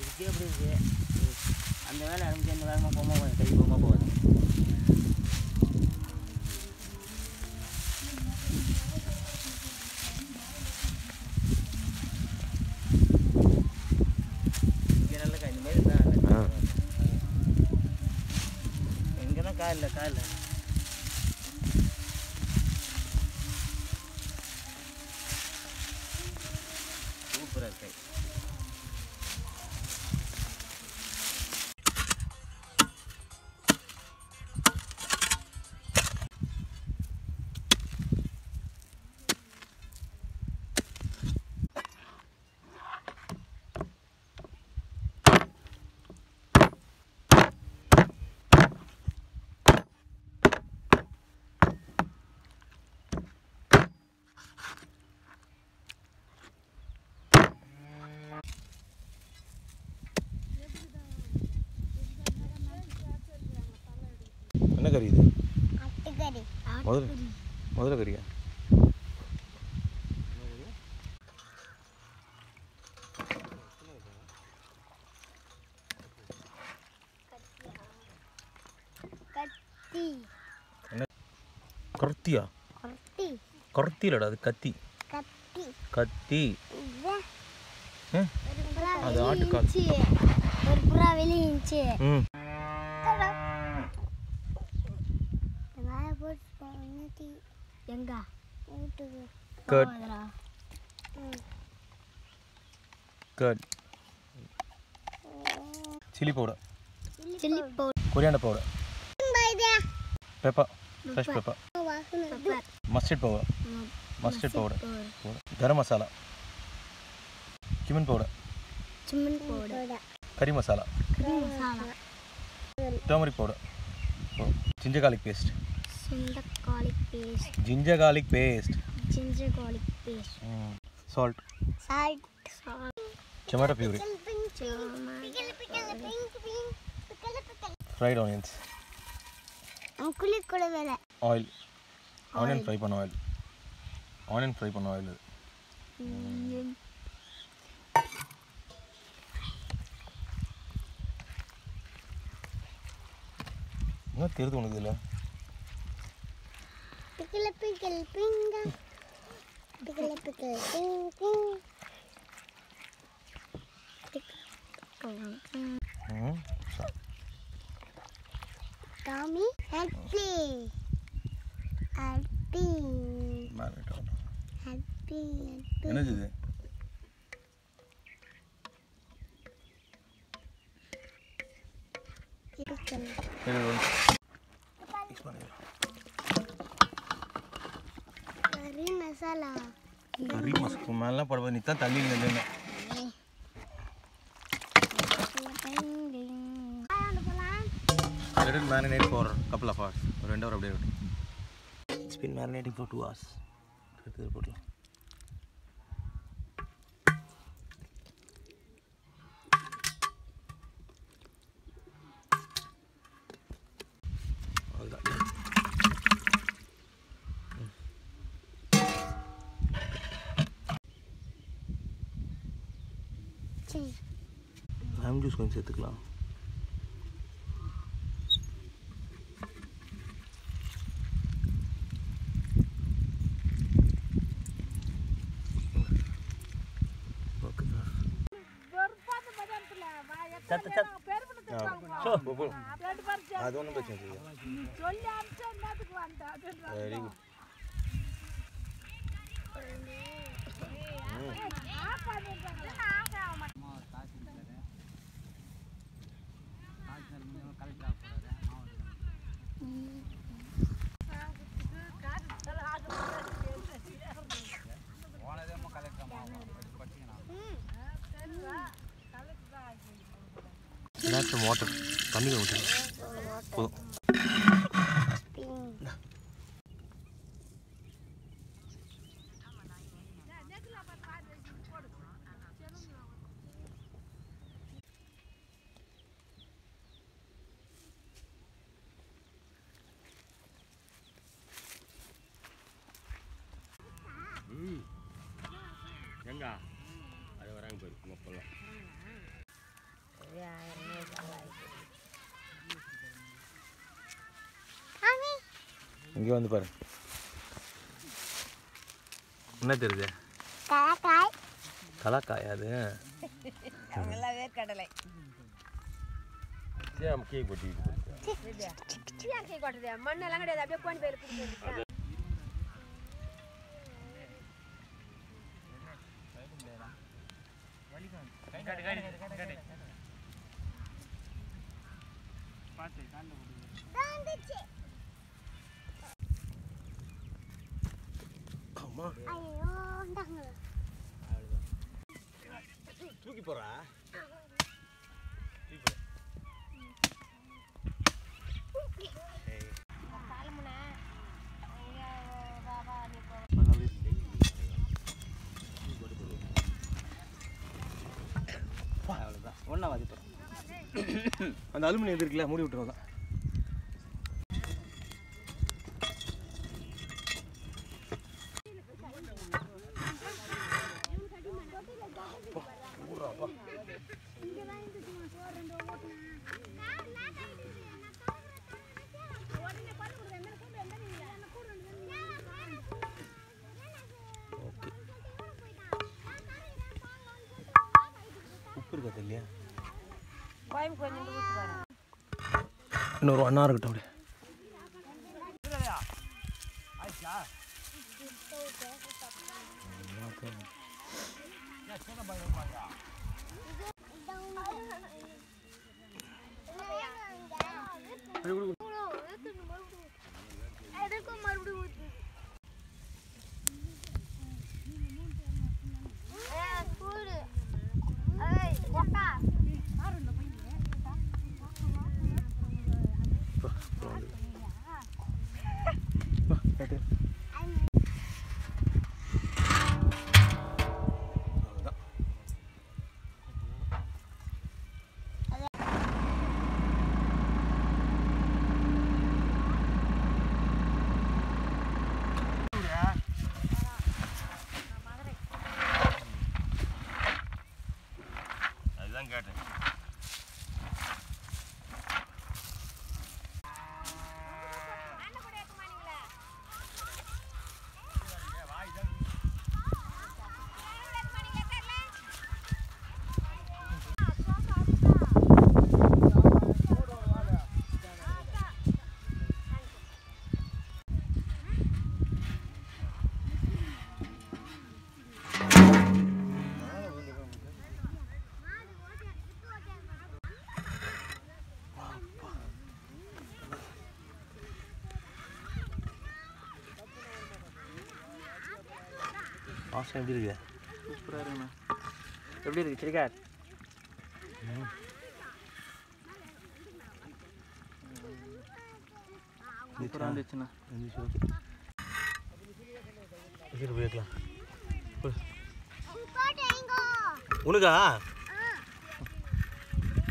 இதுக்கே எப்படி இருக்கு அந்த வேலை ஆரம்பிச்சு அந்த வேகமாக போமா போகுது கை போமா போகுது இங்கே நல்ல காய் இந்த மாதிரி தான் எங்கே தான் காய் இல்லை சூப்பராக இருக்கு என்ன கறி இது? முதல்ல கறியா? என்ன கருத்தியா? கருத்தி இல்லடா, அது கத்தி. கத்தி அது ஆட்டுக்கால். ஒரு புறா வெளியிச்சு எங்க cut cut chilli powder, coriander powder, pepper, fresh pepper, mustard powder, garam masala, cumin powder, curry masala, turmeric powder, ginger garlic paste, salt, tomato puree, fried onions, oil, onion fry பண்ண oil என்ன தெரியுது உனக்கு இதுல? Tommy, help me. என்னது இது? Curry masala. கறி மசாலா மேலாம் போடுவது நீ தான் தள்ளி இல்லை. Let it marinate for a couple of hours. 2 hours அப்படியே விட்டு. It's been marinating for 2 hours. எடுத்து போடலாம். லெமன் ஜூஸ் கொஞ்சம் சேர்த்துக்கலாம். அது ஒன்றும் பிரச்சனை இல்லை. Very good. Add some water. தண்ணி ஊற்றணும். போதும். இங்கே வந்து பாரு. என்ன தெரியுது? கலக்காய். கலாக்காய் அது. அவங்கெல்லாம் வேர்க்கடலை. சேம் கேக் போட்டு. சிக்கன் கேக் போட்டது. மண்ணெல்லாம் கிடையாது. அப்படியே கோணி பையில குடிச்சு. தூக்கி போறா. ஒன்றா வாதிப்போம். அந்த அலுமினியம் எது இருக்குல்ல மூடி விட்டுருவாங்க. உப்பு இருக்காது இல்லையா? கோயம் கொஞ்சம் ஊற்றி வரேன். இன்னொரு 1 hour இருக்கட்டும் அப்படியே. வாசம் எப்படி இருக்கு? சூப்பராக இருக்குண்ணா. எப்படி இருக்கு சிரிக்கார்? சூப்பராக இருந்துச்சுண்ணா. போய்க்கலாம். உனக்கா?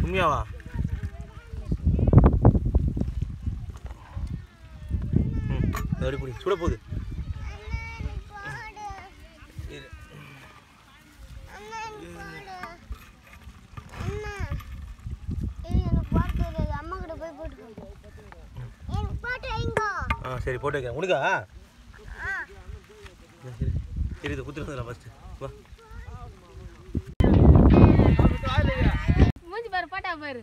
உண்மையாவா? எப்படி பிடி சுட போகுது. சரி போட்டு வைக்கிறேன். உனக்கா? சரி சரி இதை குத்துட்டு வந்துடலாம் ஃபஸ்ட்டு. வா மூஞ்சி பாரு பாட்டா பாரு.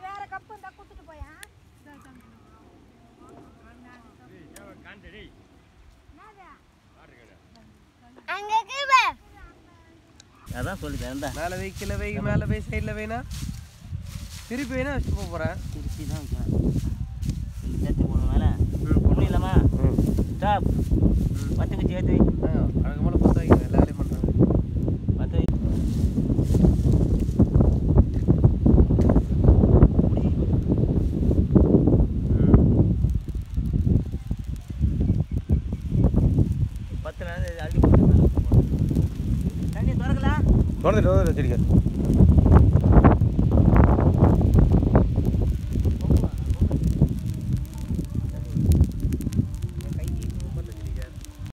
வேற கப்பு இருந்தா குத்துட்டு போயா. அதான் சொல்லிட்டேன். மேலே வை கீழே வை மேலே வை சைடில் வைனா திருப்பி வேணா வச்சுட்டு போக போகிறேன். திருப்பி தான் வைக்கிறேன். இந்த சேர்த்து போகணும் மேலே ஒன்றும் இல்லாமா? ஸ்டாப். பத்து வச்சு ஏற்று வை. வழக்கமான பற்ற வைக்கிறேன். எல்லா வேலையும் பண்ணுறேன். பத்து வை. பத்து நாள் அள்ளி போட்டு தண்ணி திறக்கலாம். திறந்துட்டு சரிக்கா.